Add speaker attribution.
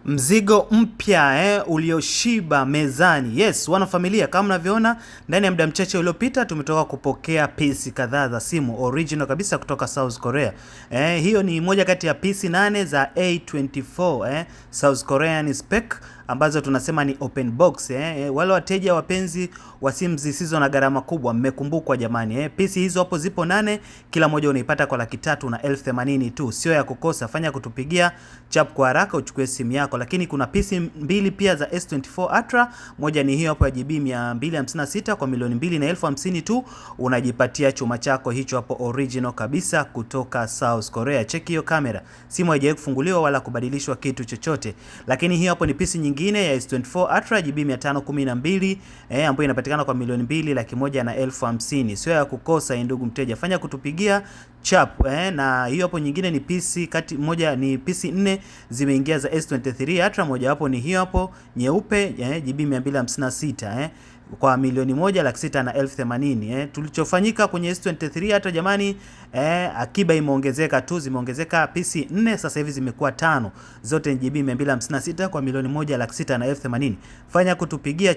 Speaker 1: Mzigo mpya ulioshiba mezani. Yes, wanafamilia, kama mnavyoona ndani ya muda mchache uliopita tumetoka kupokea pisi kadhaa za simu original kabisa kutoka South Korea. Hiyo ni moja kati ya pisi 8 za A24 South Korean spec ambazo tunasema ni open box. Wale wateja wapenzi wa simu zisizo na gharama kubwa, mmekumbukwa jamani. Pisi hizo hapo zipo 8, kila moja unaipata kwa 380,000 tu. Sio ya kukosa, fanya kutupigia chap kwa haraka uchukue simu yako. Lakini kuna pisi mbili pia za S24 Ultra, moja ni hiyo hapo ya GB 256 kwa $2,250,000 tu, unajipatia chuma chako hicho hapo original kabisa kutoka South Korea. Check hiyo kamera, simu haijawahi kufunguliwa wala kubadilishwa kitu chochote. Lakini hiyo hapo ni pisi nyingine ya S24 Ultra GB 512 ambayo inapatikana kwa $1,150,000. Sio ya kukosa ndugu mteja, fanya kutupigia chap. Na hiyo hapo nyingine ni pisi moja ni pisi 4 zimeingia za S23 Ultra, moja hapo ni hiyo hapo nyeupe GB 256 kwa $1,680,000. Tulichofanyika kwenye S23 hata jamani, akiba imeongezeka tu, zimeongezeka pisi 4 sasa hivi zimekuwa 5, zote GB 256 kwa $1,680,000. Fanya kutupigia